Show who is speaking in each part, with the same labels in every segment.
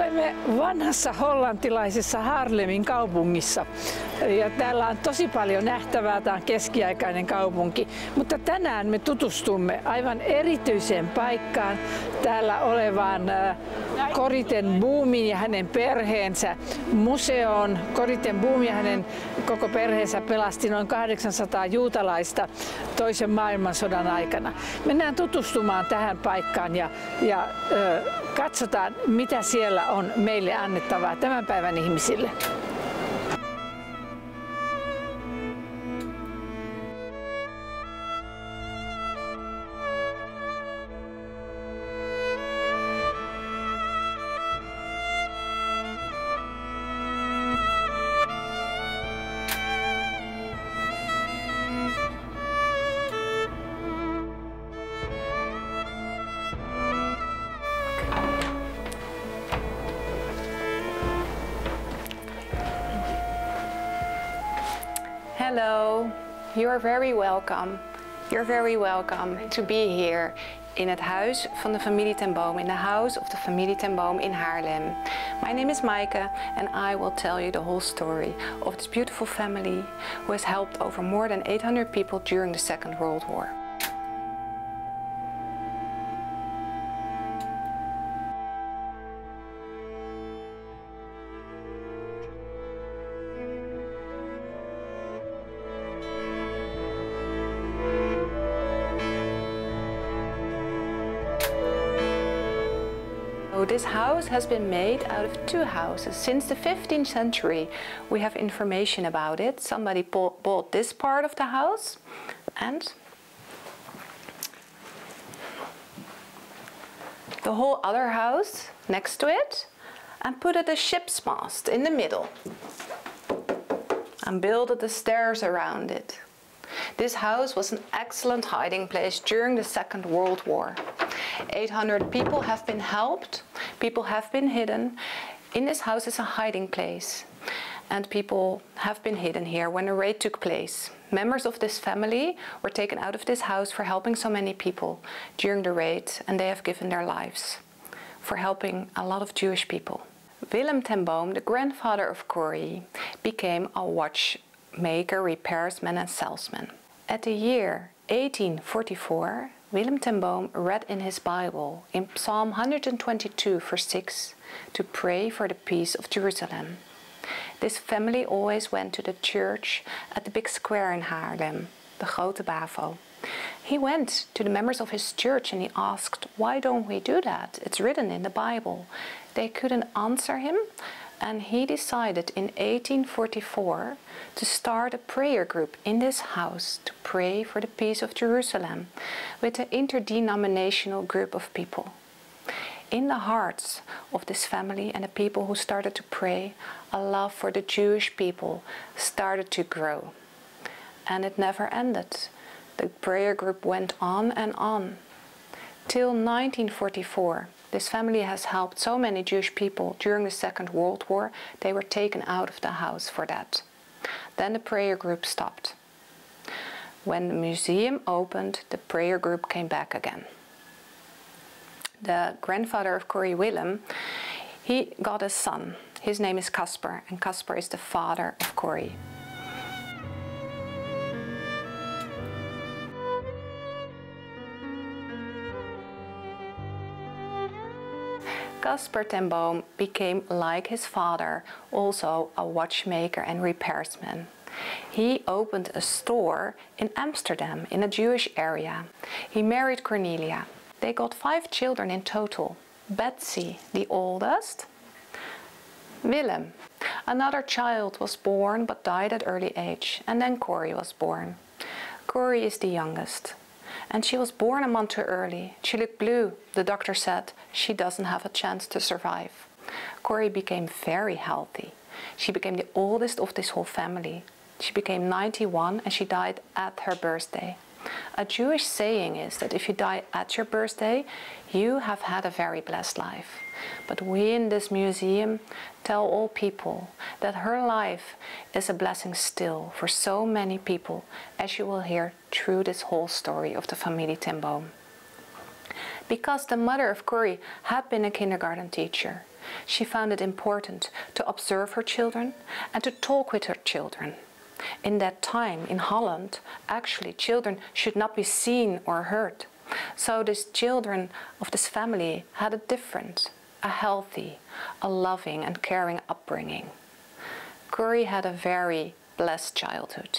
Speaker 1: Olemme vanhassa hollantilaisessa Haarlemin kaupungissa ja täällä on tosi paljon nähtävää. Tämä on keskiaikainen kaupunki, mutta tänään me tutustumme aivan erityiseen paikkaan, täällä olevaan Corrie ten Boomin ja hänen perheensä museoon. Corrie ten Boom ja hänen koko perheensä pelasti noin 800 juutalaista toisen maailmansodan aikana. Mennään tutustumaan tähän paikkaan ja katsotaan, mitä siellä on meille annettavaa tämän päivän ihmisille.
Speaker 2: Hello, you're very welcome. You're very welcome to be here in het huis van de familie ten Boom, in the house of the familie ten Boom in Haarlem. My name is Maaike and I will tell you the whole story of this beautiful family who has helped over more than 800 people during the Second World War. This house has been made out of two houses. Since the 15th century we have information about it. Somebody bought this part of the house and the whole other house next to it and put it a ship's mast in the middle and built the stairs around it. This house was an excellent hiding place during the Second World War. 800 people have been helped, people have been hidden. In this house is a hiding place and people have been hidden here when a raid took place. Members of this family were taken out of this house for helping so many people during the raid, and they have given their lives for helping a lot of Jewish people. Willem ten Boom, the grandfather of Corrie, became a watchmaker, repairsman and salesman. At the year 1844, Willem ten Boom read in his Bible in Psalm 122 verse 6 to pray for the peace of Jerusalem. This family always went to the church at the big square in Haarlem, the Grote Bavo. He went to the members of his church and he asked, why don't we do that? It's written in the Bible. They couldn't answer him, and he decided in 1844 to start a prayer group in this house to pray for the peace of Jerusalem with an interdenominational group of people. In the hearts of this family and the people who started to pray, a love for the Jewish people started to grow. And it never ended. The prayer group went on and on. Till 1944. This family has helped so many Jewish people during the Second World War. They were taken out of the house for that. Then the prayer group stopped. When the museum opened, the prayer group came back again. The grandfather of Corrie, Willem, he got a son. His name is Caspar, and Caspar is the father of Corrie. Caspar ten Boom became, like his father, also a watchmaker and repairsman. He opened a store in Amsterdam, in a Jewish area. He married Cornelia. They got 5 children in total. Betsy, the oldest. Willem. Another child was born but died at early age. And then Corrie was born. Corrie is the youngest. And she was born a month too early. She looked blue. The doctor said she doesn't have a chance to survive. Corrie became very healthy. She became the oldest of this whole family. She became 91 and she died at her birthday. A Jewish saying is that if you die at your birthday, you have had a very blessed life. But we in this museum tell all people that her life is a blessing still for so many people, as you will hear through this whole story of the familie ten Boom. Because the mother of Corrie had been a kindergarten teacher, she found it important to observe her children and to talk with her children. In that time in Holland, actually children should not be seen or heard. So these children of this family had a different, a healthy, a loving and caring upbringing. Corrie had a very blessed childhood.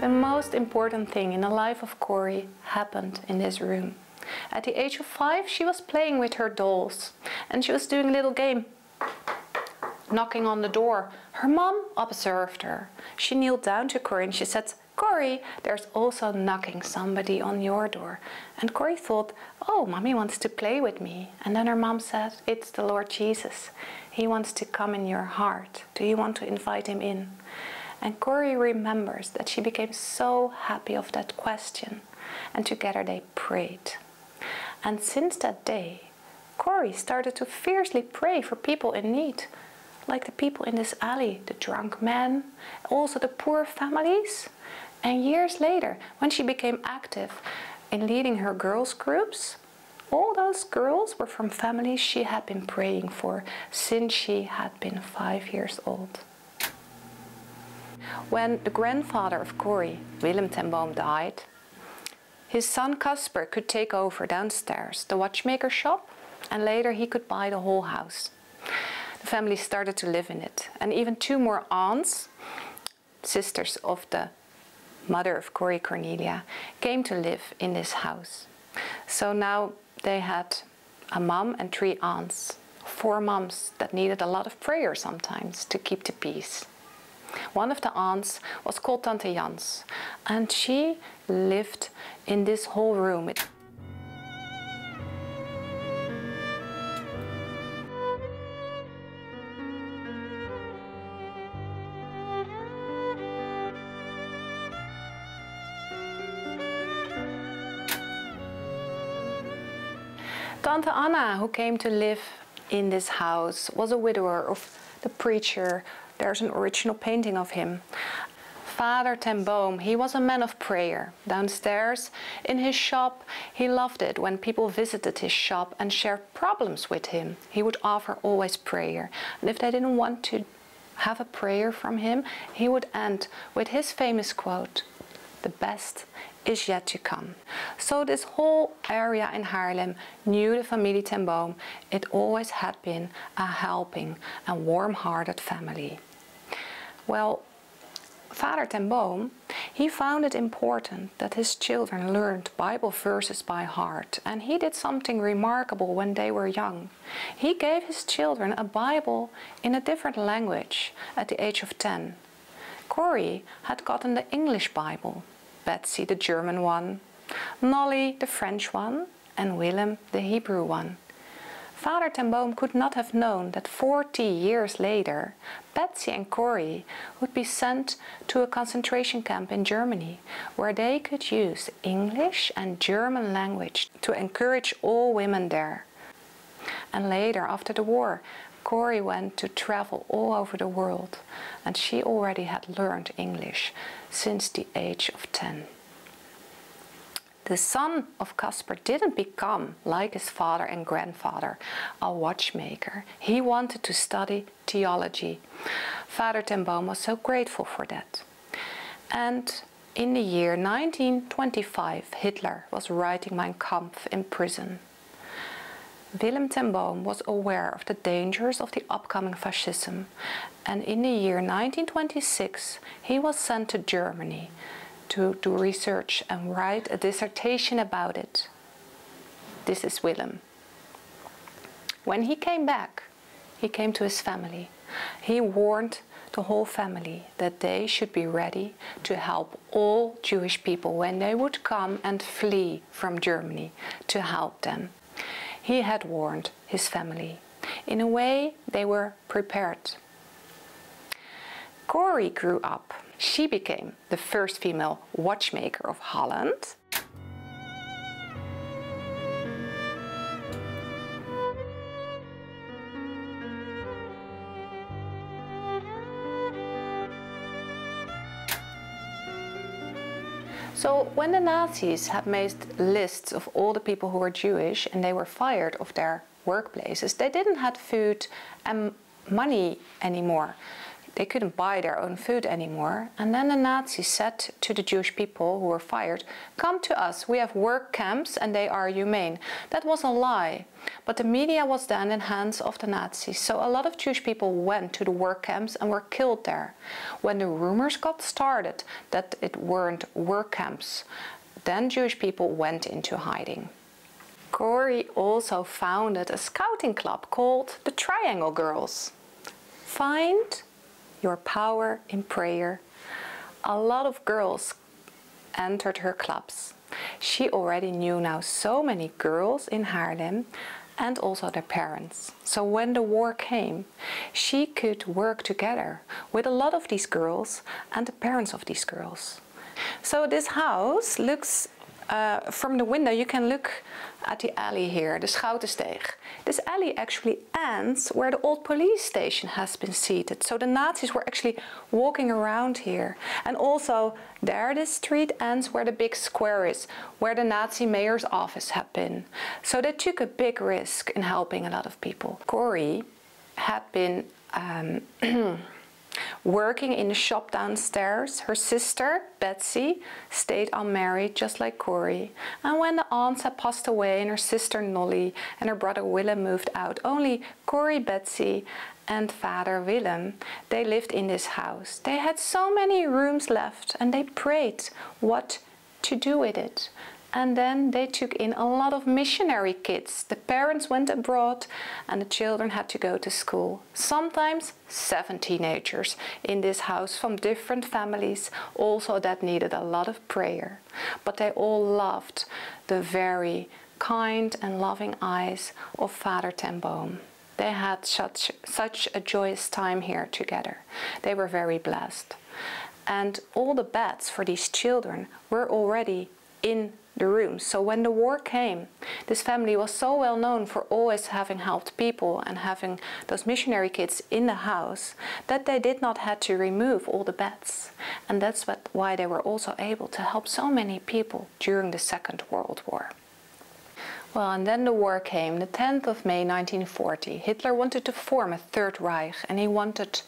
Speaker 2: The most important thing in the life of Corrie happened in this room. At the age of 5, she was playing with her dolls and she was doing a little game. Knocking on the door, her mom observed her. She kneeled down to Corrie and she said, "Corrie, there's also knocking somebody on your door." And Corrie thought, "Oh, mommy wants to play with me." And then her mom said, "It's the Lord Jesus. He wants to come in your heart. Do you want to invite him in?" And Corrie remembers that she became so happy of that question. And together they prayed. And since that day, Corrie started to fiercely pray for people in need, like the people in this alley, the drunk men, also the poor families. And years later, when she became active in leading her girls' groups, all those girls were from families she had been praying for since she had been 5 years old. When the grandfather of Corrie, Willem ten Boom, died, his son Casper could take over downstairs the watchmaker shop, and later he could buy the whole house. The family started to live in it, and even 2 more aunts, sisters of the mother of Corrie, Cornelia, came to live in this house. So now they had a mom and 3 aunts, 4 moms that needed a lot of prayer sometimes to keep the peace. One of the aunts was called Tante Jans, and she lived in this whole room. Tante Anna, who came to live in this house, was a widower of the preacher. There's an original painting of him. Father ten Boom, he was a man of prayer. Downstairs in his shop, he loved it when people visited his shop and shared problems with him. He would offer always prayer. And if they didn't want to have a prayer from him, he would end with his famous quote, "The best is yet to come." So this whole area in Haarlem knew the familie ten Boom. It always had been a helping and warm-hearted family. Well, Father ten Boom, he found it important that his children learned Bible verses by heart, and he did something remarkable when they were young. He gave his children a Bible in a different language at the age of 10. Corrie had gotten the English Bible, Betsy the German one, Nolly the French one, and Willem the Hebrew one. Father ten Boom could not have known that 40 years later, Betsy and Corrie would be sent to a concentration camp in Germany, where they could use English and German language to encourage all women there. And later, after the war, Corrie went to travel all over the world, and she already had learned English since the age of 10. The son of Casper didn't become, like his father and grandfather, a watchmaker. He wanted to study theology. Father ten Boom was so grateful for that. And in the year 1925, Hitler was writing Mein Kampf in prison. Willem ten Boom was aware of the dangers of the upcoming fascism, and in the year 1926 he was sent to Germany to do research and write a dissertation about it. This is Willem. When he came back, he came to his family. He warned the whole family that they should be ready to help all Jewish people when they would come and flee from Germany, to help them. He had warned his family. In a way, they were prepared. Corrie grew up. She became the first female watchmaker of Holland. So when the Nazis had made lists of all the people who were Jewish and they were fired of their workplaces, they didn't have food and money anymore. They couldn't buy their own food anymore. And then the Nazis said to the Jewish people who were fired, "Come to us, we have work camps and they are humane." That was a lie. But the media was then in hands of the Nazis. So a lot of Jewish people went to the work camps and were killed there. When the rumors got started that it weren't work camps, then Jewish people went into hiding. Corrie also founded a scouting club called the Triangle Girls. Find your power in prayer. A lot of girls entered her clubs. She already knew now so many girls in Haarlem and also their parents. So when the war came, she could work together with a lot of these girls and the parents of these girls. So this house looks, from the window you can look at the alley here, the Schoutensteeg. This alley actually ends where the old police station has been seated. So the Nazis were actually walking around here. And also there this street ends where the big square is, where the Nazi mayor's office had been. So they took a big risk in helping a lot of people. Corrie had been working in the shop downstairs. Her sister, Betsy, stayed unmarried just like Corrie. And when the aunts had passed away and her sister Nolly and her brother Willem moved out, only Corrie, Betsy and father Willem, they lived in this house. They had so many rooms left and they prayed what to do with it. And then they took in a lot of missionary kids. The parents went abroad and the children had to go to school. Sometimes 7 teenagers in this house from different families, also that needed a lot of prayer. But they all loved the very kind and loving eyes of Father ten Boom. They had such a joyous time here together. They were very blessed. And all the beds for these children were already in the rooms. So when the war came, this family was so well known for always having helped people and having those missionary kids in the house that they did not have to remove all the beds. And that's why they were also able to help so many people during the Second World War. Well, and then the war came, the 10th of May 1940. Hitler wanted to form a Third Reich and he wanted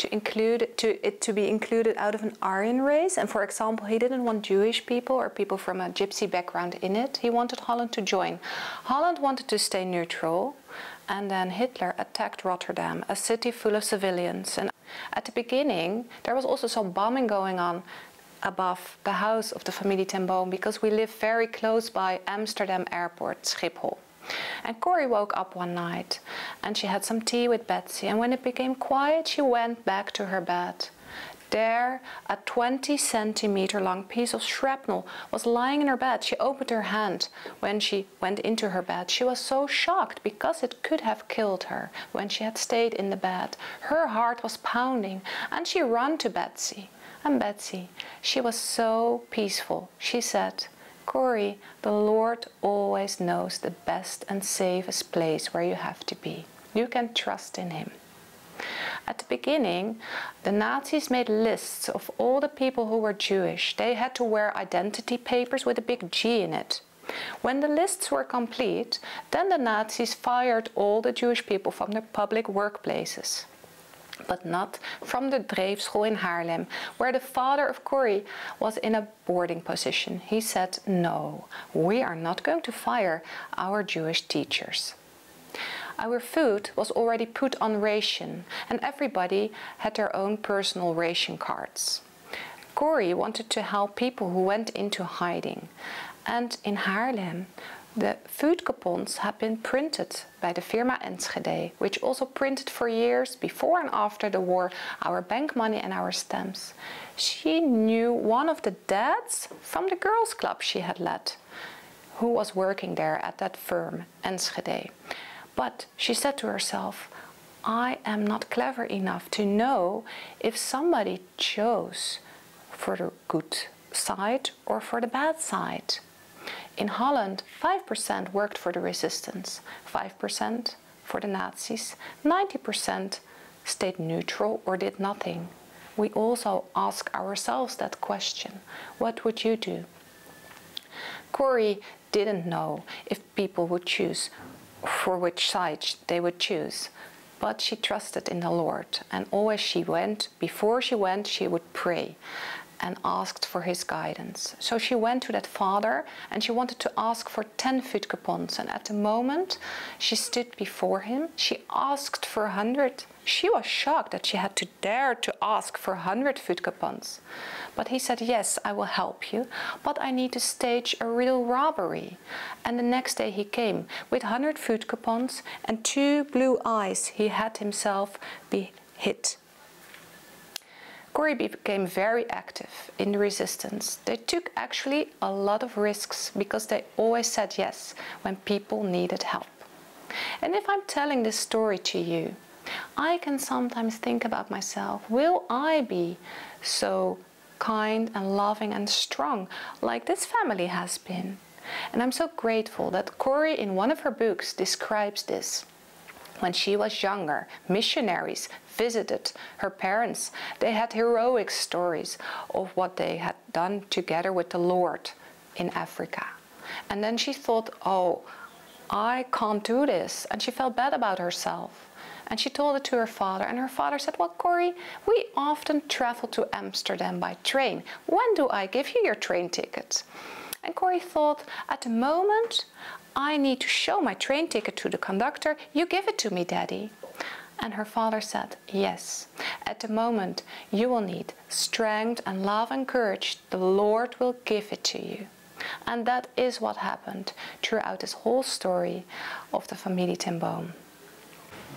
Speaker 2: it to be included out of an Aryan race. And for example, he didn't want Jewish people or people from a gypsy background in it. He wanted Holland to join. Holland wanted to stay neutral. And then Hitler attacked Rotterdam, a city full of civilians. And at the beginning, there was also some bombing going on above the house of the Familie ten Boom because we live very close by Amsterdam Airport, Schiphol. And Corrie woke up one night and she had some tea with Betsy, and when it became quiet she went back to her bed. There, a 20-centimeter long piece of shrapnel was lying in her bed. She opened her hand when she went into her bed. She was so shocked because it could have killed her when she had stayed in the bed. Her heart was pounding and she ran to Betsy. And Betsy, she was so peaceful. She said, "Corrie, the Lord always knows the best and safest place where you have to be. You can trust in Him." At the beginning, the Nazis made lists of all the people who were Jewish. They had to wear identity papers with a big G in it. When the lists were complete, then the Nazis fired all the Jewish people from their public workplaces. But not from the Dreefschool in Haarlem, where the father of Corrie was in a boarding position. He said, "No, we are not going to fire our Jewish teachers." Our food was already put on ration, and everybody had their own personal ration cards. Corrie wanted to help people who went into hiding, and in Haarlem, the food coupons had been printed by the firma Enschede, which also printed for years before and after the war our bank money and our stamps. She knew one of the dads from the girls' club she had led, who was working there at that firm, Enschede. But she said to herself, "I am not clever enough to know if somebody chose for the good side or for the bad side." In Holland, 5% worked for the resistance, 5% for the Nazis, 90% stayed neutral or did nothing. we also ask ourselves that question. What would you do? Corrie didn't know if people would choose for which side they would choose, but she trusted in the Lord, and always before she went, she would pray and asked for his guidance. So she went to that father and she wanted to ask for 10 voetcoupons, and at the moment she stood before him, she asked for 100. She was shocked that she had to dare to ask for 100 voetcoupons. But he said, yes, I will help you, but I need to stage a real robbery. And the next day he came with 100 voetcoupons and 2 blue eyes. He had himself be hit. Corrie became very active in the resistance. They took actually a lot of risks because they always said yes when people needed help. And if I'm telling this story to you, I can sometimes think about myself, will I be so kind and loving and strong like this family has been? And I'm so grateful that Corrie in one of her books describes this. When she was younger, missionaries visited her parents. They had heroic stories of what they had done together with the Lord in Africa. And then she thought, oh, I can't do this. And she felt bad about herself. And she told it to her father, and her father said, well, Corrie, we often travel to Amsterdam by train. When do I give you your train ticket? And Corrie thought, at the moment, I need to show my train ticket to the conductor. You give it to me, Daddy. And her father said, yes, at the moment you will need strength and love and courage. The Lord will give it to you. And that is what happened throughout this whole story of the Familie Ten Boom.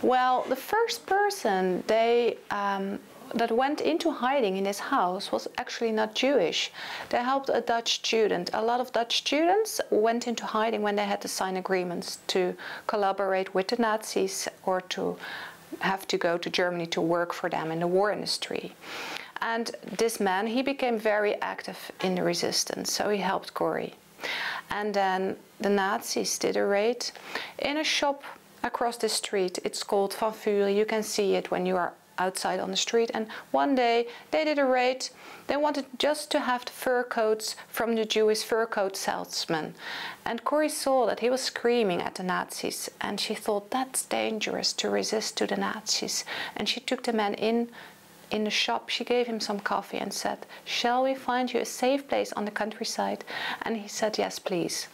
Speaker 2: Well, the first person that went into hiding in this house was actually not Jewish. They helped a Dutch student. A lot of Dutch students went into hiding when they had to sign agreements to collaborate with the Nazis or to have to go to Germany to work for them in the war industry. And this man, he became very active in the resistance, so he helped Corrie. And then the Nazis did a raid in a shop across the street. It's called Van Vuuren. You can see it when you are outside on the street. And one day they did a raid. They wanted just to have the fur coats from the Jewish fur coat salesman. And Corrie saw that he was screaming at the Nazis, and she thought that's dangerous to resist to the Nazis. And she took the man in the shop. She gave him some coffee and said, shall we find you a safe place on the countryside? And he said, yes, please.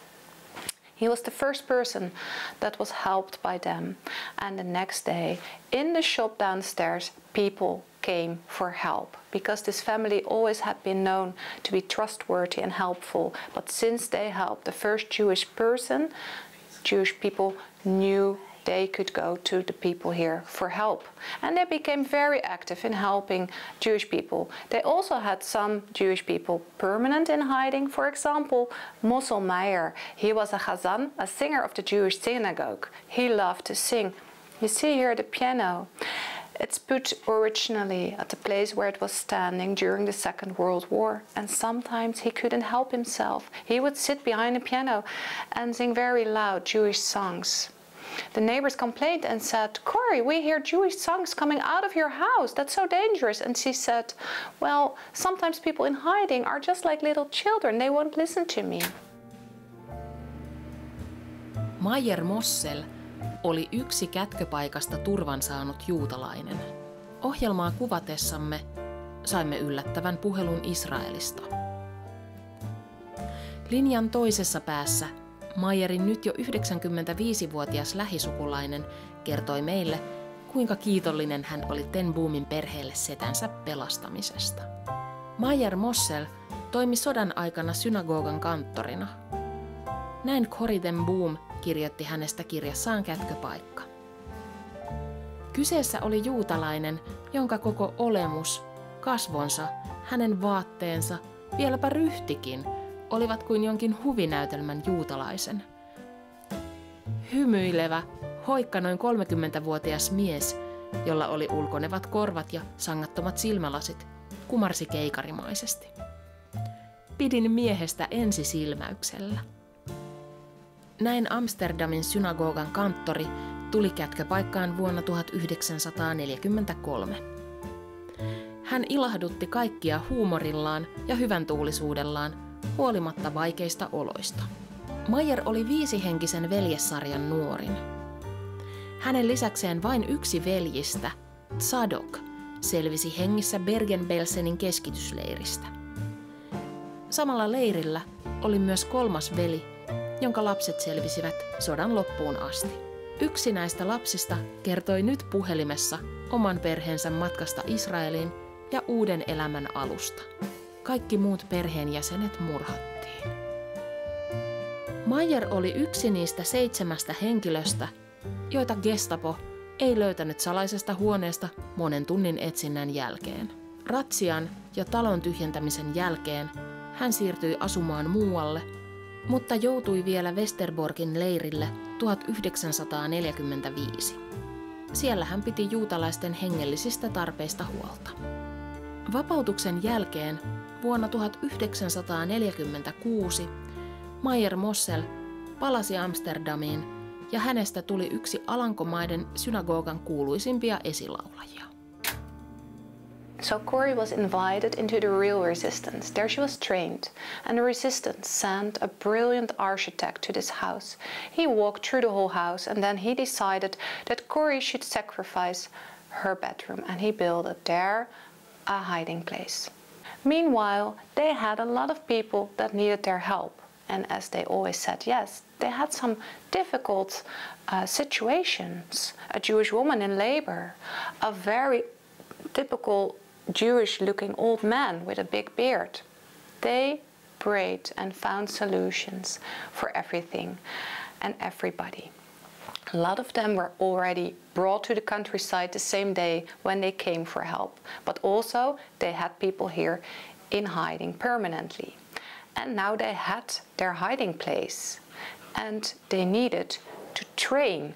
Speaker 2: He was the first person that was helped by them. And the next day, in the shop downstairs, people came for help, because this family always had been known to be trustworthy and helpful. But since they helped the first Jewish person, Jewish people knew they could go to the people here for help. And they became very active in helping Jewish people. They also had some Jewish people permanent in hiding. For example, Mossel Meyer. He was a chazan, a singer of the Jewish synagogue. He loved to sing. You see here the piano. It's put originally at the place where it was standing during the Second World War. And sometimes he couldn't help himself. He would sit behind the piano and sing very loud Jewish songs. The neighbors complained and said, Corrie, we hear Jewish songs coming out of your house. That's so dangerous. And she said, well, sometimes people in hiding are just like little children. They won't listen to me.
Speaker 3: Maier Mossel oli yksi kätköpaikasta turvan saanut juutalainen. Ohjelmaa kuvatessamme saimme yllättävän puhelun Israelista. Linjan toisessa päässä Maierin nyt jo 95-vuotias lähisukulainen kertoi meille, kuinka kiitollinen hän oli Ten Boomin perheelle setänsä pelastamisesta. Maier Mossel toimi sodan aikana synagogan kanttorina. Näin Corrie Ten Boom kirjoitti hänestä kirjassaan Kätköpaikka. Kyseessä oli juutalainen, jonka koko olemus, kasvonsa, hänen vaatteensa, vieläpä ryhtikin olivat kuin jonkin huvinäytelmän juutalaisen. Hymyilevä, hoikka noin 30-vuotias mies, jolla oli ulkonevat korvat ja sangattomat silmälasit, kumarsi keikarimaisesti. Pidin miehestä ensisilmäyksellä. Näin Amsterdamin synagogan kanttori tuli Kätköpaikkaan vuonna 1943. Hän ilahdutti kaikkia huumorillaan ja hyväntuulisuudellaan, huolimatta vaikeista oloista. Mayer oli 5-henkisen veljessarjan nuorin. Hänen lisäkseen vain yksi veljistä, Zadok, selvisi hengissä Bergen-Belsenin keskitysleiristä. Samalla leirillä oli myös 3. veli, jonka lapset selvisivät sodan loppuun asti. Yksi näistä lapsista kertoi nyt puhelimessa oman perheensä matkasta Israeliin ja uuden elämän alusta. Kaikki muut perheenjäsenet murhattiin. Mayer oli yksi niistä 7 henkilöstä, joita Gestapo ei löytänyt salaisesta huoneesta monen tunnin etsinnän jälkeen. Ratsian ja talon tyhjentämisen jälkeen hän siirtyi asumaan muualle, mutta joutui vielä Westerborgin leirille 1945. Siellä hän piti juutalaisten hengellisistä tarpeista huolta. Vapautuksen jälkeen vuonna 1946 Mayer Mossel palasi Amsterdamiin ja hänestä tuli yksi Alankomaiden synagogan kuuluisimpia esilaulajia.
Speaker 2: So Corrie was invited into the real resistance. There she was trained, and the resistance sent a brilliant architect to this house. He walked through the whole house, and then he decided that Corrie should sacrifice her bedroom, and he built there a hiding place. Meanwhile, they had a lot of people that needed their help, and as they always said yes, they had some difficult situations. A Jewish woman in labor, a very typical Jewish-looking old man with a big beard. They prayed and found solutions for everything and everybody. A lot of them were already brought to the countryside the same day when they came for help, but also they had people here in hiding permanently. And now they had their hiding place, and they needed to train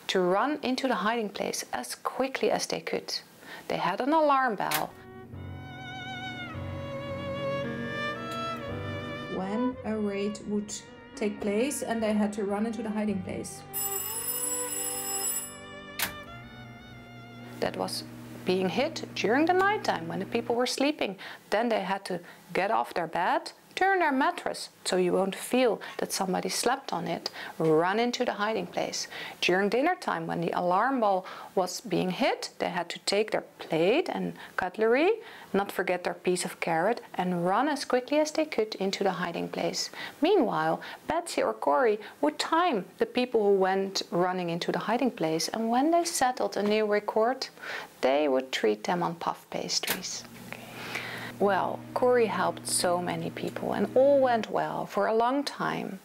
Speaker 2: to run into the hiding place as quickly as they could. They had an alarm bell. When a raid would take place and they had to run into the hiding place. That was being hit during the nighttime when the people were sleeping. Then they had to get off their bed, turn their mattress so you won't feel that somebody slept on it, run into the hiding place. During dinner time, when the alarm bell was being hit, they had to take their plate and cutlery, not forget their piece of carrot, and run as quickly as they could into the hiding place. Meanwhile, Betsy or Corrie would time the people who went running into the hiding place, and when they settled a new record, they would treat them on puff pastries. Well, Corrie helped so many people, and all went well for a long time.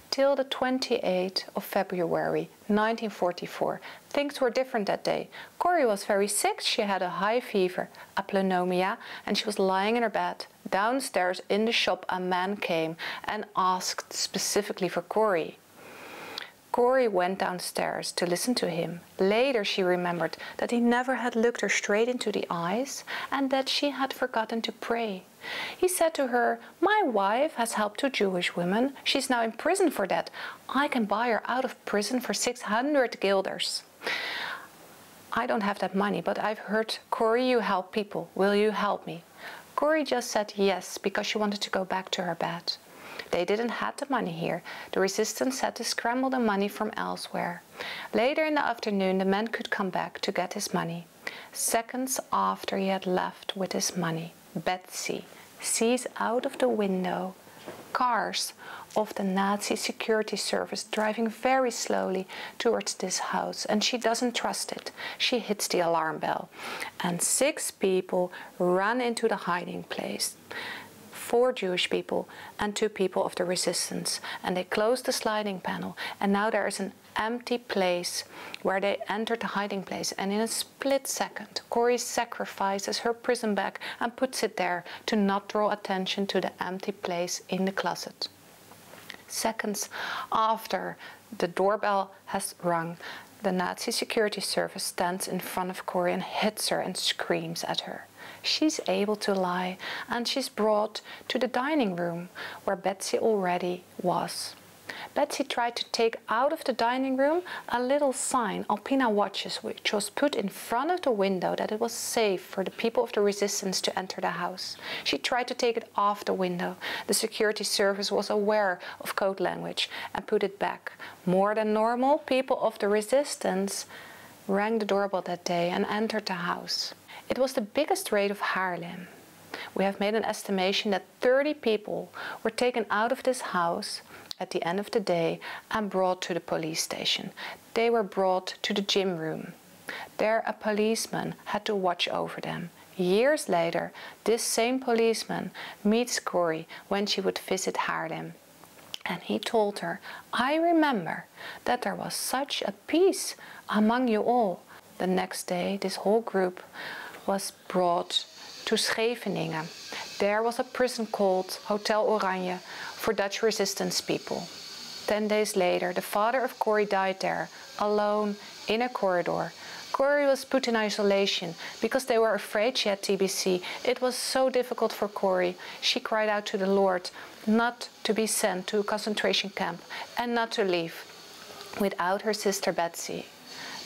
Speaker 2: Till the 28th of February 1944. Things were different that day. Corrie was very sick. She had a high fever, a pneumonia, and she was lying in her bed. Downstairs in the shop, a man came and asked specifically for Corrie. Corrie went downstairs to listen to him. Later she remembered that he never had looked her straight into the eyes and that she had forgotten to pray. He said to her, "My wife has helped 2 Jewish women. She's now in prison for that. I can buy her out of prison for 600 guilders. I don't have that money, but I've heard, Corrie, you help people. Will you help me?" Corrie just said yes because she wanted to go back to her bed. They didn't have the money here. The resistance had to scramble the money from elsewhere. Later in the afternoon, the man could come back to get his money. Seconds after he had left with his money, Betsy sees out of the window cars of the Nazi security service driving very slowly towards this house, and she doesn't trust it. She hits the alarm bell, and 6 people run into the hiding place. 4 Jewish people and 2 people of the resistance, and they closed the sliding panel, and now there is an empty place where they entered the hiding place, and in a split second Corrie sacrifices her prison bag and puts it there to not draw attention to the empty place in the closet. Seconds after the doorbell has rung, the Nazi security service stands in front of Corrie and hits her and screams at her. She's able to lie, and she's brought to the dining room where Betsy already was. Betsy tried to take out of the dining room a little sign, Alpina Watches, which was put in front of the window that it was safe for the people of the resistance to enter the house. She tried to take it off the window. The security service was aware of code language and put it back. More than normal, people of the resistance rang the doorbell that day and entered the house. It was the biggest raid of Haarlem. We have made an estimation that 30 people were taken out of this house at the end of the day and brought to the police station. They were brought to the gym room. There a policeman had to watch over them. Years later, this same policeman meets Corrie when she would visit Haarlem. And he told her, "I remember that there was such a peace among you all." The next day, this whole group was brought to Scheveningen. There was a prison called Hotel Oranje for Dutch resistance people. 10 days later, the father of Corrie died there, alone in a corridor. Corrie was put in isolation because they were afraid she had TBC. It was so difficult for Corrie. She cried out to the Lord not to be sent to a concentration camp and not to leave without her sister Betsy.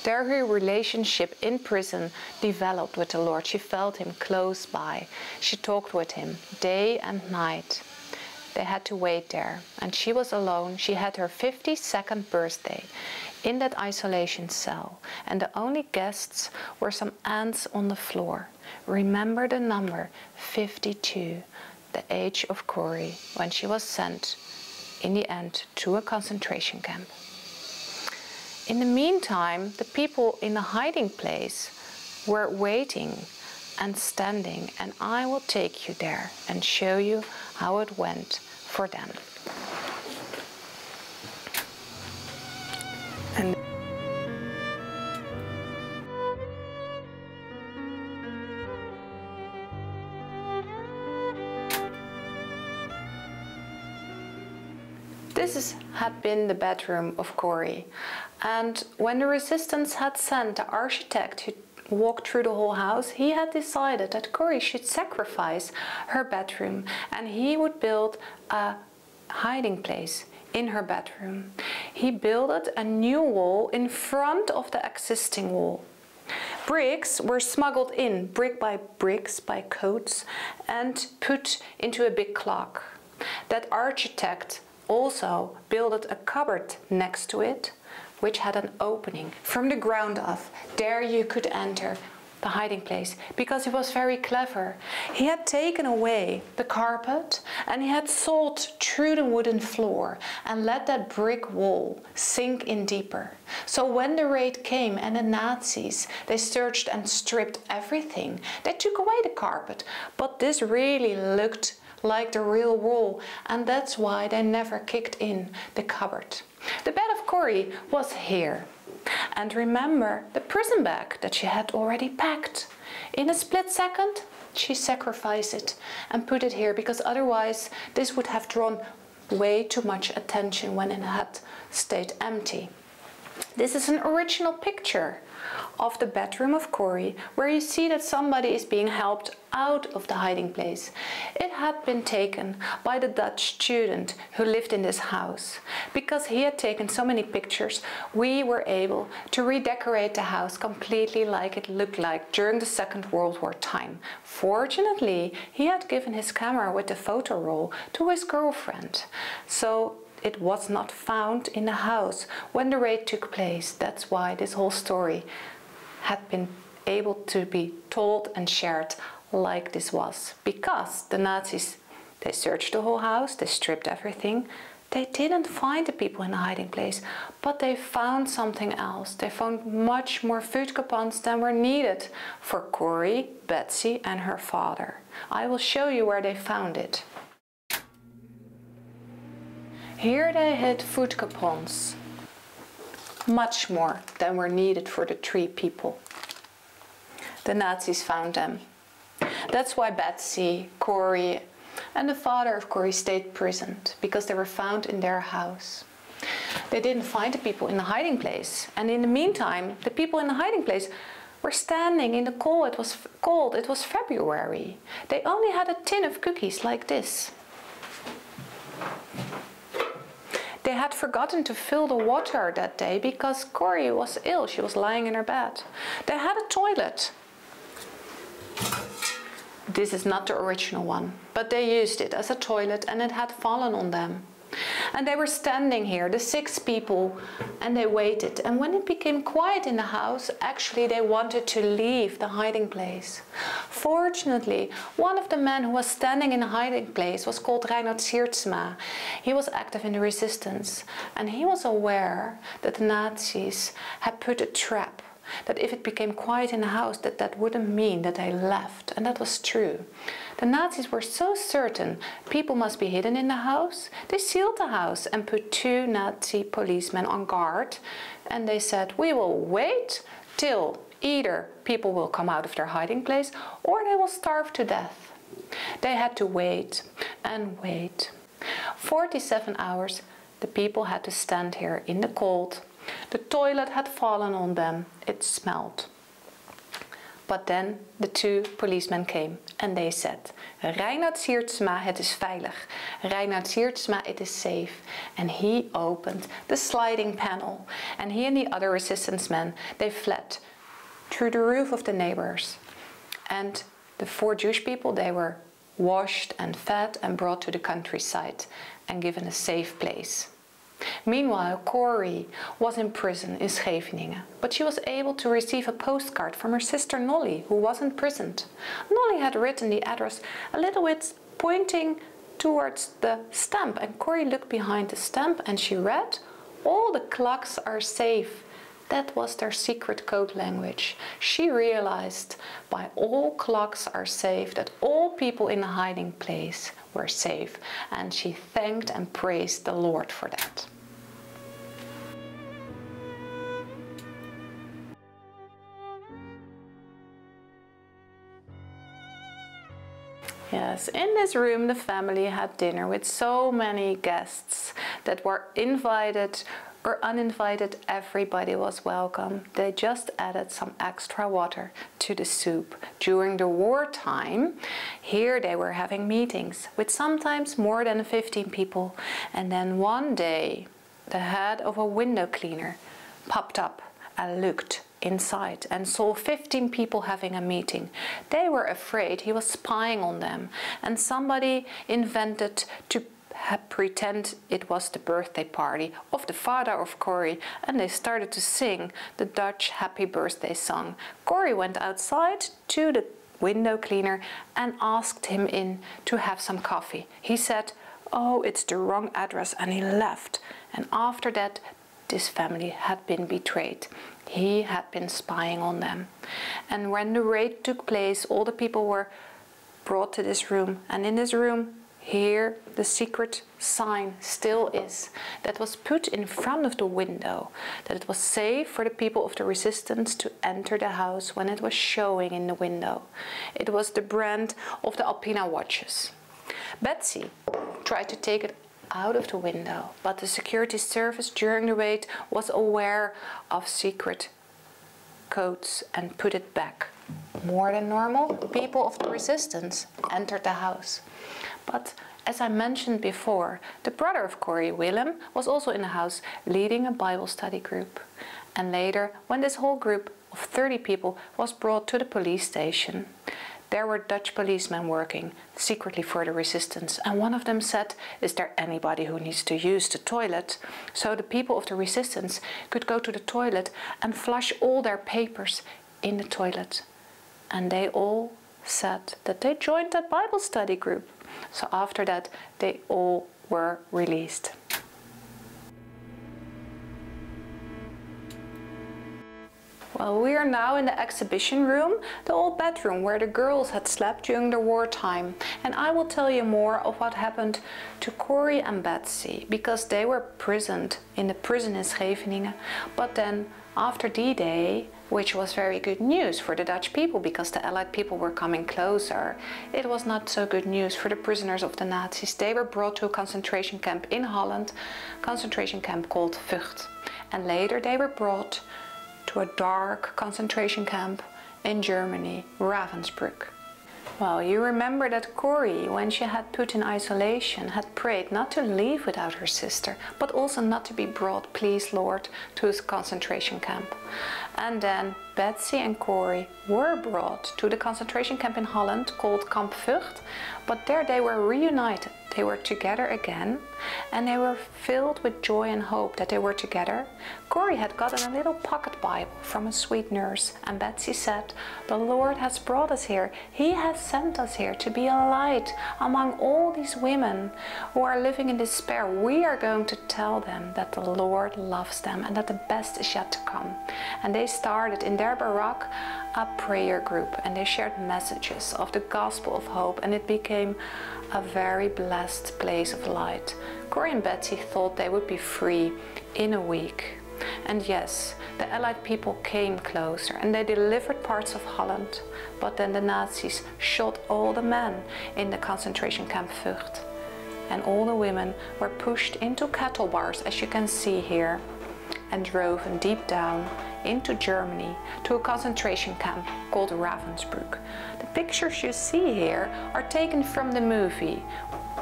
Speaker 2: There her relationship in prison developed with the Lord. She felt him close by. She talked with him day and night. They had to wait there, and she was alone. She had her 52nd birthday in that isolation cell, and the only guests were some ants on the floor. Remember the number 52, the age of Corrie, when she was sent in the end to a concentration camp. In the meantime, the people in the hiding place were waiting and standing, and I will take you there and show you how it went for them. And this had been the bedroom of Corrie. And when the resistance had sent the architect who walked through the whole house, he had decided that Corrie should sacrifice her bedroom and he would build a hiding place in her bedroom. He built a new wall in front of the existing wall. Bricks were smuggled in, brick by bricks, by coats, and put into a big clock. That architect also built a cupboard next to it, which had an opening from the ground up. There you could enter the hiding place, because he was very clever. He had taken away the carpet and he had sawed through the wooden floor and let that brick wall sink in deeper. So when the raid came and the Nazis, they searched and stripped everything. They took away the carpet, but this really looked like the real wall, and that's why they never kicked in the cupboard. The bed of Corrie was here. And remember the prison bag that she had already packed. In a split second, she sacrificed it and put it here, because otherwise this would have drawn way too much attention when it had stayed empty. This is an original picture of the bedroom of Corrie, where you see that somebody is being helped out of the hiding place. It had been taken by the Dutch student who lived in this house. Because he had taken so many pictures, we were able to redecorate the house completely like it looked like during the Second World War time. Fortunately, he had given his camera with the photo roll to his girlfriend, so it was not found in the house when the raid took place. That's why this whole story had been able to be told and shared like this was. Because the Nazis, they searched the whole house, they stripped everything. They didn't find the people in the hiding place, but they found something else. They found much more food coupons than were needed for Corrie, Betsy and her father. I will show you where they found it. Here they hid food coupons, much more than were needed for the 3 people. The Nazis found them. That's why Betsy, Corrie and the father of Corrie stayed prisoned, because they were found in their house. They didn't find the people in the hiding place, and in the meantime the people in the hiding place were standing in the cold. It was cold, it was February. They only had a tin of cookies like this. They had forgotten to fill the water that day because Corrie was ill. She was lying in her bed. They had a toilet. This is not the original one, but they used it as a toilet and it had fallen on them. And they were standing here, the 6 people, and they waited. And when it became quiet in the house, actually they wanted to leave the hiding place. Fortunately, one of the men who was standing in the hiding place was called Reinhard Siertsma. He was active in the resistance, and he was aware that the Nazis had put a trap, that if it became quiet in the house, that wouldn't mean that they left, and that was true. The Nazis were so certain people must be hidden in the house, they sealed the house and put 2 Nazi policemen on guard, and they said, we will wait till either people will come out of their hiding place or they will starve to death. They had to wait and wait. 47 hours the people had to stand here in the cold. The toilet had fallen on them, it smelled. But then the 2 policemen came and they said, Reinhard Siertsma, het is veilig. Reinhard Siertsma, it is safe. And he opened the sliding panel. And he and the other resistance men, they fled through the roof of the neighbors. And the 4 Jewish people, they were washed and fed and brought to the countryside and given a safe place. Meanwhile, Corrie was in prison in Scheveningen, but she was able to receive a postcard from her sister Nolly, who was imprisoned. Nolly had written the address a little bit pointing towards the stamp, and Corrie looked behind the stamp and she read, all the clocks are safe. That was their secret code language. She realized by all clocks are safe that all people in the hiding place were safe, and she thanked and praised the Lord for that. Yes, in this room the family had dinner with so many guests that were invited or uninvited. Everybody was welcome. They just added some extra water to the soup. During the wartime, here they were having meetings with sometimes more than 15 people. And then one day, the head of a window cleaner popped up and looked inside and saw 15 people having a meeting. They were afraid he was spying on them, and somebody invented to pretend it was the birthday party of the father of Corrie, and they started to sing the Dutch happy birthday song. Corrie went outside to the window cleaner and asked him in to have some coffee. He said, oh, it's the wrong address, and he left. And after that, this family had been betrayed. He had been spying on them. And when the raid took place, all the people were brought to this room, and in this room, here the secret sign still is, that was put in front of the window, that it was safe for the people of the resistance to enter the house when it was showing in the window. It was the brand of the Alpina watches. Betsy tried to take it out of the window, but the security service during the raid was aware of secret codes and put it back. More than normal, people of the resistance entered the house. But as I mentioned before, the brother of Corrie, Willem, was also in the house leading a Bible study group. And later, when this whole group of 30 people was brought to the police station, there were Dutch policemen working secretly for the resistance, and one of them said, is there anybody who needs to use the toilet? So the people of the resistance could go to the toilet and flush all their papers in the toilet. And they all said that they joined that Bible study group. So after that, they all were released. Well, we are now in the exhibition room, the old bedroom where the girls had slept during the wartime. And I will tell you more of what happened to Corrie and Betsy, because they were imprisoned in the prison in Scheveningen. But then after D-Day, which was very good news for the Dutch people because the Allied people were coming closer, it was not so good news for the prisoners of the Nazis. They were brought to a concentration camp in Holland, concentration camp called Vught. And later they were brought to a dark concentration camp in Germany, Ravensbrück. Well, you remember that Corrie, when she had put in isolation, had prayed not to leave without her sister, but also not to be brought, please Lord, to his concentration camp. And then Betsy and Corrie were brought to the concentration camp in Holland called Kamp Vught, but there they were reunited. They were together again, and they were filled with joy and hope that they were together. Corrie had gotten a little pocket Bible from a sweet nurse, and Betsy said, "The Lord has brought us here. He has sent us here to be a light among all these women who are living in despair. We are going to tell them that the Lord loves them and that the best is yet to come." And they started in their barack a prayer group, and they shared messages of the gospel of hope, and it became a very blessed place of light. Corrie and Betsy thought they would be free in a week. And yes, the Allied people came closer and they delivered parts of Holland, but then the Nazis shot all the men in the concentration camp Vught. And all the women were pushed into cattle bars, as you can see here, and driven deep down into Germany to a concentration camp called Ravensbrück. The pictures you see here are taken from the movie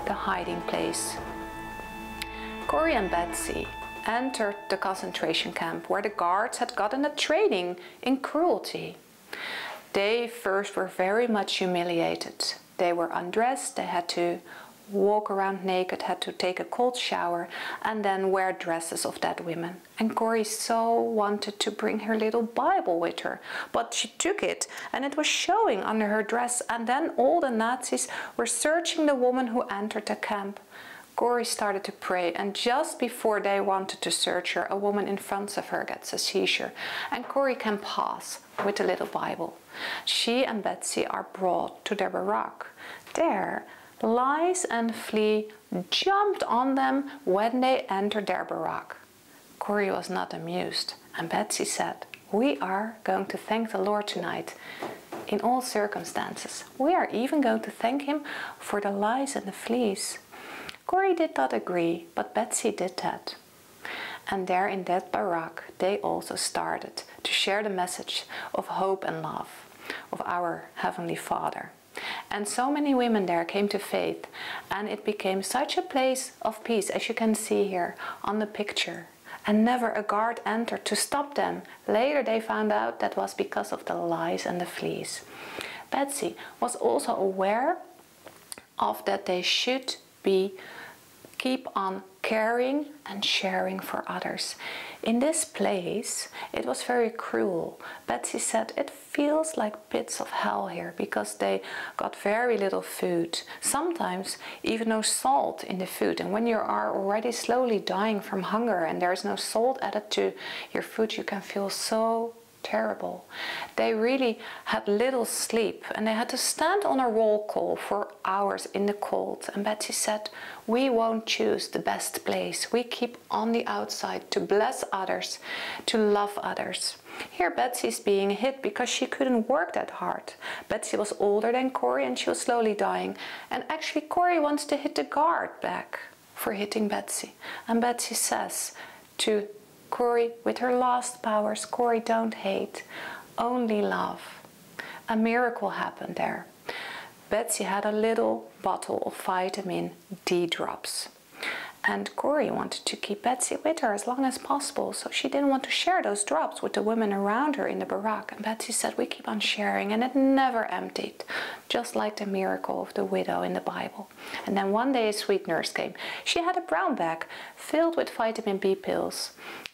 Speaker 2: The Hiding Place. Corrie and Betsy entered the concentration camp where the guards had gotten a training in cruelty. They first were very much humiliated. They were undressed, they had to walk around naked, had to take a cold shower, and then wear dresses of dead women. And Corrie so wanted to bring her little Bible with her, but she took it and it was showing under her dress, and then all the Nazis were searching the woman who entered the camp. Corrie started to pray, and just before they wanted to search her, a woman in front of her gets a seizure, and Corrie can pass with the little Bible. She and Betsy are brought to their barack. There, Lice and Flea jumped on them when they entered their barack. Corrie was not amused, and Betsy said, "We are going to thank the Lord tonight in all circumstances. We are even going to thank him for the lice and the fleas." Corrie did not agree, but Betsy did that. And there in that barack, they also started to share the message of hope and love of our Heavenly Father. And so many women there came to faith, and it became such a place of peace, as you can see here on the picture. And never a guard entered to stop them. Later they found out that was because of the lice and the fleas. Betsy was also aware of that they should keep on caring and sharing for others. In this place, it was very cruel. Betsy said it feels like pits of hell here because they got very little food. Sometimes even no salt in the food. And when you are already slowly dying from hunger and there's no salt added to your food, you can feel so terrible. They really had little sleep, and they had to stand on a roll call for hours in the cold. And Betsy said, "We won't choose the best place. We keep on the outside to bless others, to love others." Here Betsy's being hit because she couldn't work that hard. Betsy was older than Corrie and she was slowly dying. And actually Corrie wants to hit the guard back for hitting Betsy. And Betsy says to Corrie, with her last powers, "Corrie, don't hate, only love." A miracle happened there. Betsy had a little bottle of vitamin D drops. And Corrie wanted to keep Betsy with her as long as possible, so she didn't want to share those drops with the women around her in the barack. And Betsy said, "We keep on sharing," and it never emptied, just like the miracle of the widow in the Bible. And then one day a sweet nurse came. She had a brown bag filled with vitamin B pills.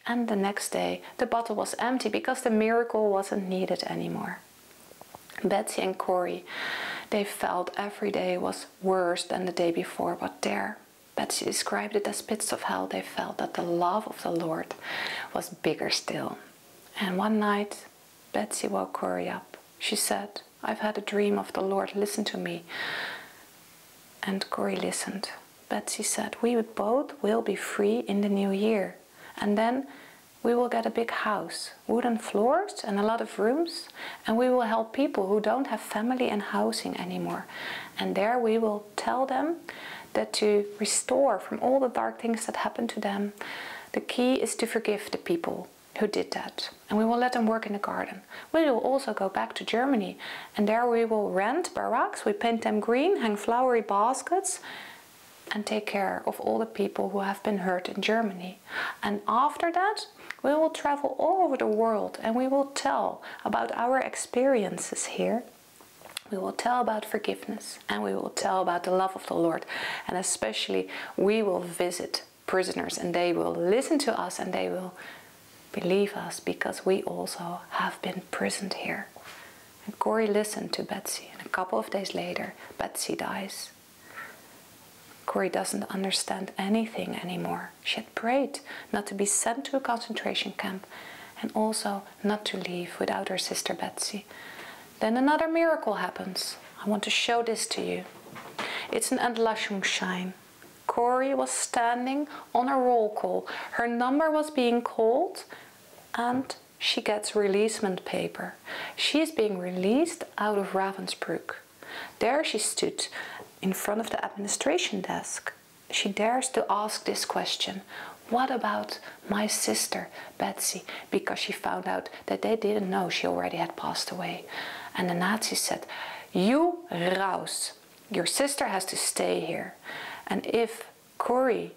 Speaker 2: And the next day the bottle was empty because the miracle wasn't needed anymore. Betsy and Corrie, they felt every day was worse than the day before, but there, Betsy described it as pits of hell. They felt that the love of the Lord was bigger still. And one night, Betsy woke Corrie up. She said, "I've had a dream of the Lord, listen to me." And Corrie listened. Betsy said, "We both will be free in the new year. And then we will get a big house, wooden floors and a lot of rooms, and we will help people who don't have family and housing anymore. And there we will tell them that to restore from all the dark things that happened to them, the key is to forgive the people who did that. And we will let them work in the garden. We will also go back to Germany, and there we will rent barracks, we paint them green, hang flowery baskets, and take care of all the people who have been hurt in Germany. And after that, we will travel all over the world, and we will tell about our experiences here. We will tell about forgiveness, and we will tell about the love of the Lord. And especially, we will visit prisoners, and they will listen to us, and they will believe us, because we also have been imprisoned here. And Corrie listened to Betsy, and a couple of days later, Betsy dies. Corrie doesn't understand anything anymore. She had prayed not to be sent to a concentration camp, and also not to leave without her sister Betsy. Then another miracle happens. I want to show this to you. It's an Entlassungsschein. Corrie was standing on a roll call. Her number was being called, and she gets releasement paper. She is being released out of Ravensbrück. There she stood in front of the administration desk. She dares to ask this question: what about my sister Betsy? Because she found out that they didn't know she already had passed away. And the Nazis said, "You raus. Your sister has to stay here." And if Corrie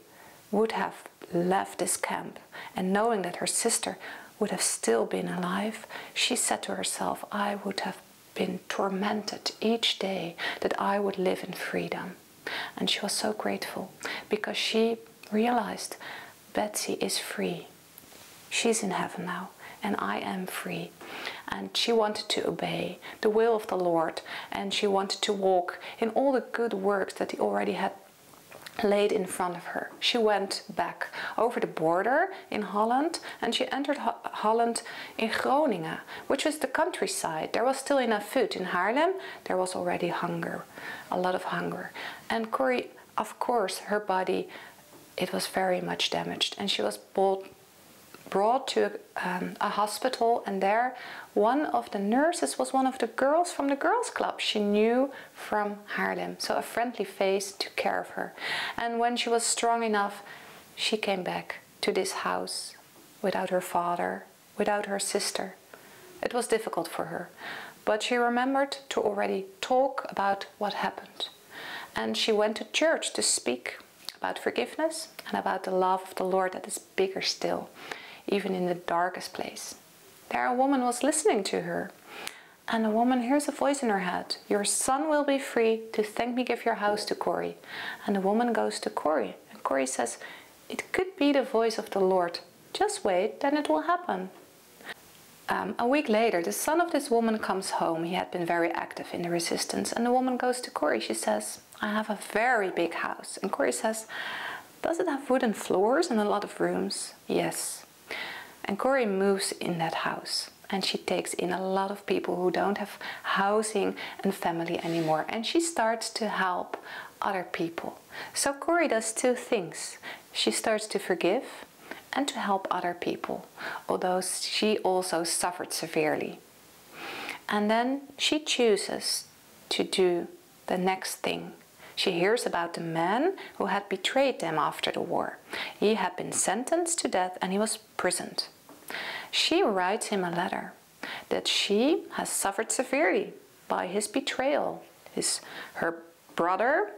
Speaker 2: would have left this camp, and knowing that her sister would have still been alive, she said to herself, "I would have been tormented each day that I would live in freedom." And she was so grateful, because she realized Betsy is free. She's in heaven now, and I am free. And she wanted to obey the will of the Lord, and she wanted to walk in all the good works that He already had laid in front of her. She went back over the border in Holland, and she entered Holland in Groningen, which was the countryside. There was still enough food. In Haarlem there was already hunger, a lot of hunger. And Corrie, of course, her body, it was very much damaged, and she was brought to a hospital, and there one of the nurses was one of the girls from the girls' club she knew from Haarlem. So a friendly face took care of her. And when she was strong enough, she came back to this house without her father, without her sister. It was difficult for her, but she remembered to already talk about what happened. And she went to church to speak about forgiveness and about the love of the Lord that is bigger still, even in the darkest place. There a woman was listening to her, and a woman hears a voice in her head: "Your son will be free to thank me, give your house to Corrie." And the woman goes to Corrie, and Corrie says, "It could be the voice of the Lord. Just wait, then it will happen." A week later, the son of this woman comes home. He had been very active in the resistance, and the woman goes to Corrie. She says, "I have a very big house." And Corrie says, "Does it have wooden floors and a lot of rooms?" "Yes." And Corrie moves in that house, and she takes in a lot of people who don't have housing and family anymore, and she starts to help other people. So Corrie does two things. She starts to forgive and to help other people, although she also suffered severely. And then she chooses to do the next thing. She hears about the man who had betrayed them after the war. He had been sentenced to death, and he was imprisoned. She writes him a letter that she has suffered severely by his betrayal. Her brother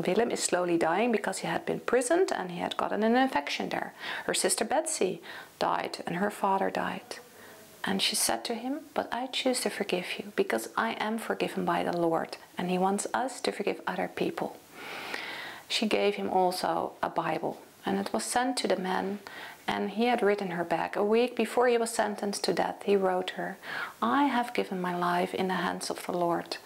Speaker 2: Willem is slowly dying because he had been imprisoned and he had gotten an infection there. Her sister Betsy died and her father died. And she said to him, "But I choose to forgive you because I am forgiven by the Lord, and He wants us to forgive other people." She gave him also a Bible, and it was sent to the man, and he had written her back. A week before he was sentenced to death, he wrote her, "I have given my life in the hands of the Lord."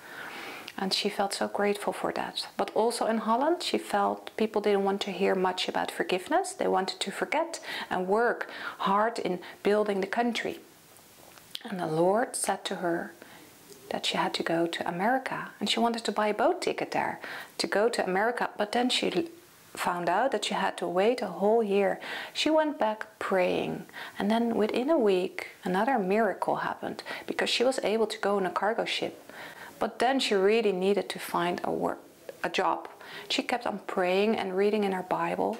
Speaker 2: And she felt so grateful for that. But also in Holland, she felt people didn't want to hear much about forgiveness. They wanted to forget and work hard in building the country. And the Lord said to her that she had to go to America. And she wanted to buy a boat ticket there to go to America. But then she found out that she had to wait a whole year. She went back praying. And then within a week, another miracle happened because she was able to go on a cargo ship. But then she really needed to find a job. She kept on praying and reading in her Bible.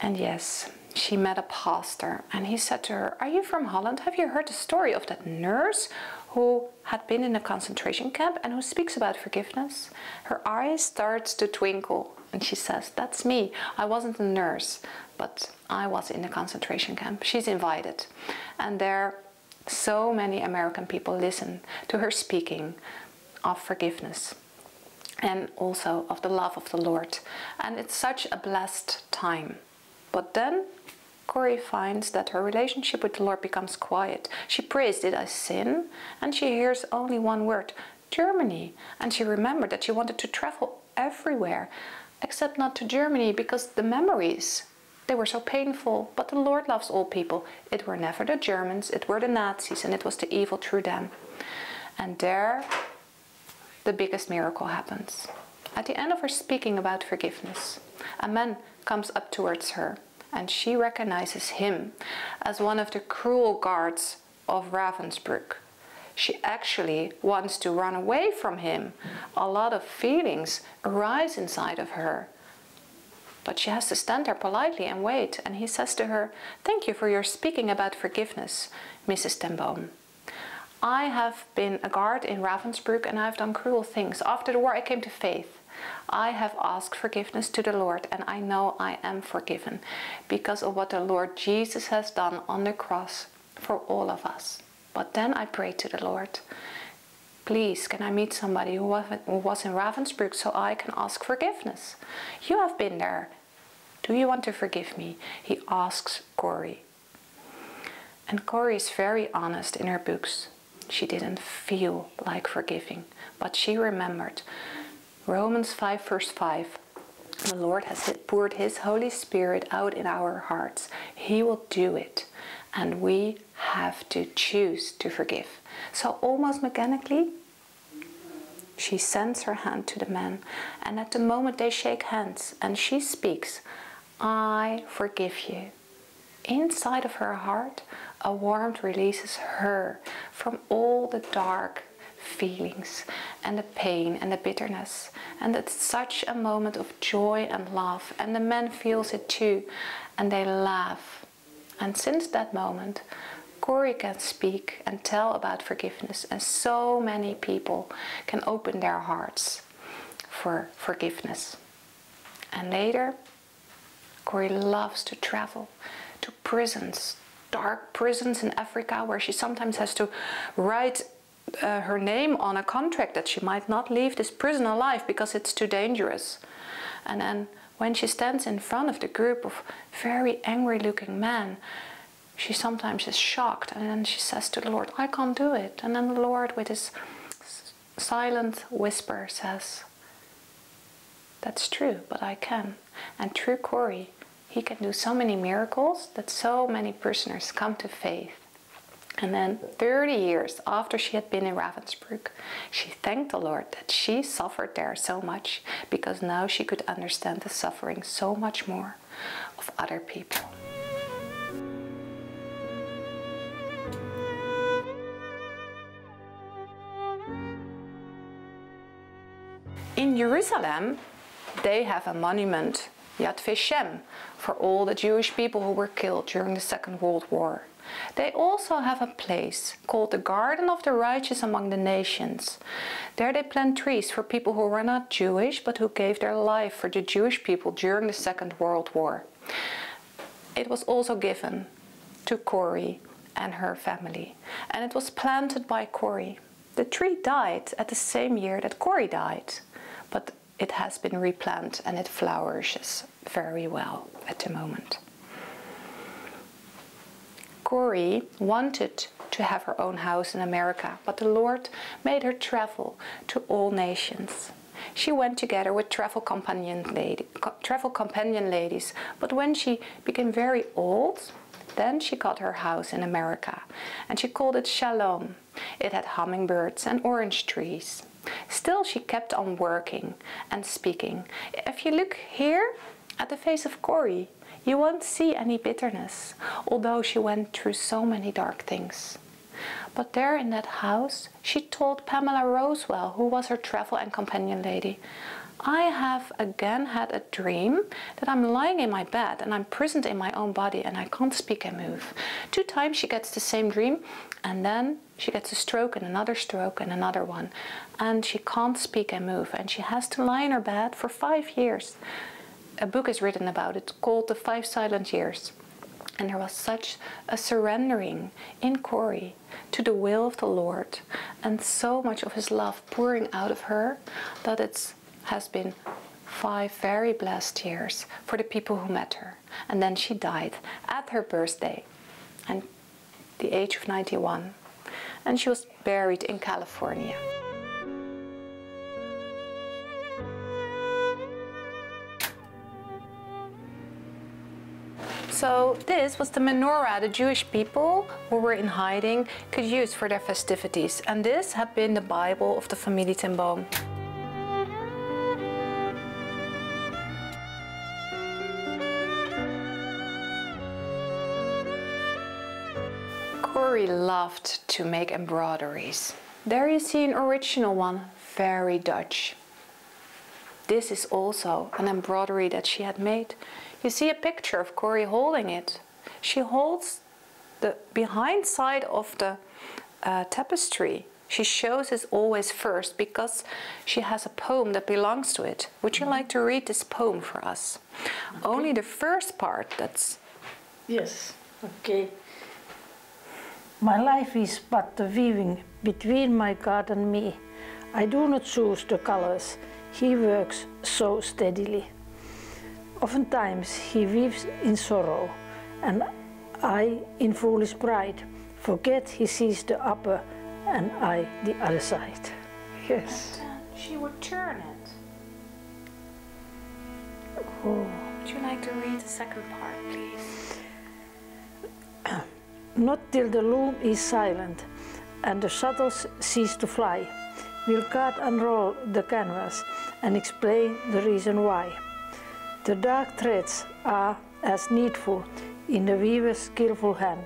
Speaker 2: And yes, she met a pastor, and he said to her, "Are you from Holland? Have you heard the story of that nurse who had been in a concentration camp and who speaks about forgiveness?" Her eyes start to twinkle, and she says, "That's me. I wasn't a nurse, but I was in a concentration camp." She's invited, and there so many American people listen to her speaking of forgiveness and also of the love of the Lord, and it's such a blessed time. But then Corrie finds that her relationship with the Lord becomes quiet. She prays, "Did I sin?" And she hears only one word, "Germany." And she remembered that she wanted to travel everywhere, except not to Germany, because the memories, they were so painful. But the Lord loves all people. It were never the Germans, it were the Nazis, and it was the evil through them. And there, the biggest miracle happens. At the end of her speaking about forgiveness, a man comes up towards her, and she recognizes him as one of the cruel guards of Ravensbrück. She actually wants to run away from him. A lot of feelings arise inside of her. But she has to stand there politely and wait, and he says to her, "Thank you for your speaking about forgiveness, Mrs. ten Boom. I have been a guard in Ravensbrück and I've done cruel things. After the war I came to faith. I have asked forgiveness to the Lord, and I know I am forgiven because of what the Lord Jesus has done on the cross for all of us. But then I prayed to the Lord, please, can I meet somebody who was in Ravensbrück so I can ask forgiveness? You have been there. Do you want to forgive me?" He asks Corrie. And Corrie is very honest in her books. She didn't feel like forgiving, but she remembered Romans 5 verse 5. The Lord has poured His Holy Spirit out in our hearts. He will do it. And we have to choose to forgive. So almost mechanically, she sends her hand to the man. And at the moment they shake hands and she speaks, "I forgive you." Inside of her heart, a warmth releases her from all the dark feelings and the pain and the bitterness, and it's such a moment of joy and love, and the man feels it too, and they laugh. And since that moment, Corrie can speak and tell about forgiveness, and so many people can open their hearts for forgiveness. And later, Corrie loves to travel to prisons, dark prisons in Africa, where she sometimes has to write her name on a contract that she might not leave this prison alive because it's too dangerous. And then when she stands in front of the group of very angry looking men, she sometimes is shocked, and then she says to the Lord, "I can't do it." And then the Lord, with his silent whisper, says, "That's true, but I can." And through Corrie, He can do so many miracles that so many prisoners come to faith. And then 30 years after she had been in Ravensbrück, she thanked the Lord that she suffered there so much, because now she could understand the suffering so much more of other people. In Jerusalem, they have a monument, Yad Vashem, for all the Jewish people who were killed during the Second World War. They also have a place called the Garden of the Righteous Among the Nations. There they plant trees for people who were not Jewish, but who gave their life for the Jewish people during the Second World War. It was also given to Corrie and her family, and it was planted by Corrie. The tree died at the same year that Corrie died, but it has been replanted and it flourishes very well at the moment. Corrie wanted to have her own house in America, but the Lord made her travel to all nations. She went together with travel companion ladies, but when she became very old, then she got her house in America, and she called it Shalom. It had hummingbirds and orange trees. Still, she kept on working and speaking. If you look here at the face of Corrie, you won't see any bitterness, although she went through so many dark things. But there in that house, she told Pamela Rosewell, who was her travel and companion lady, I have again had a dream that I'm lying in my bed and I'm imprisoned in my own body and I can't speak and move. 2 times she gets the same dream, and then she gets a stroke and another one. And she can't speak and move, and she has to lie in her bed for 5 years. A book is written about it called The 5 Silent Years. And there was such a surrendering in Corrie to the will of the Lord, and so much of his love pouring out of her, that it has been 5 very blessed years for the people who met her. And then she died at her birthday, and the age of 91. And she was buried in California. So this was the menorah the Jewish people who were in hiding could use for their festivities. And this had been the Bible of the Familie ten Boom. Corrie loved to make embroideries. There you see an original one, very Dutch. This is also an embroidery that she had made. You see a picture of Corrie holding it. She holds the behind side of the tapestry. She shows it always first because she has a poem that belongs to it. Would you like to read this poem for us? Okay. Only the first part, that's...
Speaker 1: Yes, okay. My life is but the weaving between my God and me. I do not choose the colors. He works so steadily. Oftentimes he weaves in sorrow, and I, in foolish pride, forget he sees the upper and I the other side. Yes.
Speaker 2: And she would turn it.
Speaker 1: Oh.
Speaker 2: Would you like to read the second part, please?
Speaker 1: Not till the loom is silent and the shuttles cease to fly, will God unroll the canvas and explain the reason why. The dark threads are as needful in the weaver's skillful hand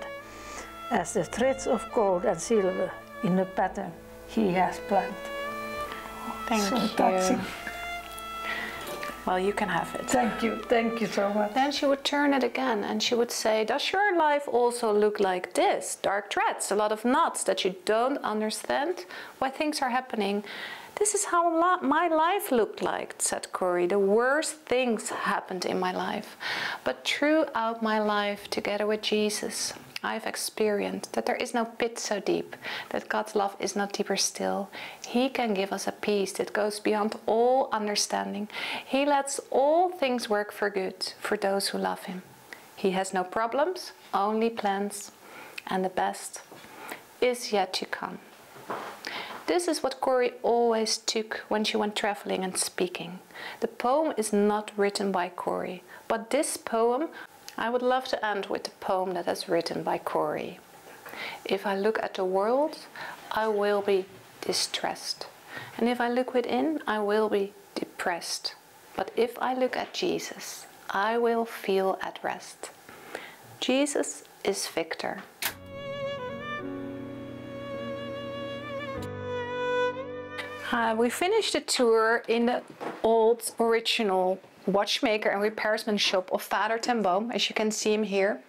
Speaker 1: as the threads of gold and silver in the pattern he has planned.
Speaker 2: Thank you. Well, you can have it.
Speaker 1: Thank you so much.
Speaker 2: Then she would turn it again and she would say, does your life also look like this? Dark threads, a lot of knots that you don't understand why things are happening. This is how my life looked like, said Corrie. The worst things happened in my life. But throughout my life, together with Jesus, I've experienced that there is no pit so deep, that God's love is not deeper still. He can give us a peace that goes beyond all understanding. He lets all things work for good for those who love him. He has no problems, only plans, and the best is yet to come. This is what Corrie always took when she went traveling and speaking. The poem is not written by Corrie, but this poem, I would love to end with the poem that is written by Corrie. If I look at the world, I will be distressed. And if I look within, I will be depressed. But if I look at Jesus, I will feel at rest. Jesus is victor. We finished the tour in the old original watchmaker and repairsman shop of Vader ten Boom, as you can see him here.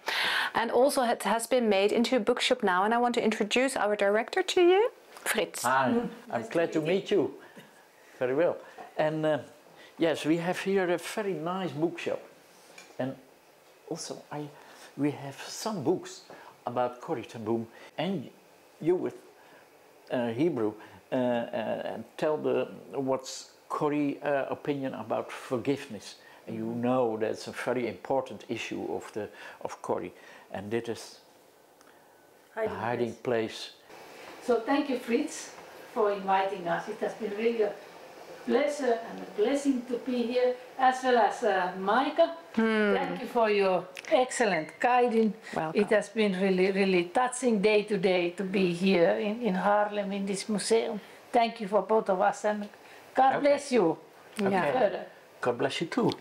Speaker 2: And also it has been made into a bookshop now, and I want to introduce our director to you, Frits.
Speaker 4: Hi, I'm glad to meet you. Very well. And yes, we have here a very nice bookshop. And also we have some books about Corrie ten Boom, and you with Hebrew tell what's Corrie's opinion about forgiveness. And you know that's a very important issue of Corrie, and this is a hiding place.
Speaker 1: So thank you, Frits, for inviting us. It has been really a pleasure and a blessing to be here, as well as Maika. Thank you for your excellent guiding.
Speaker 2: Welcome.
Speaker 1: It has been really, really touching day to day to be here in Haarlem in this museum. Thank you for both of us, and God bless you.
Speaker 4: Okay.
Speaker 1: Further.
Speaker 4: God bless you too.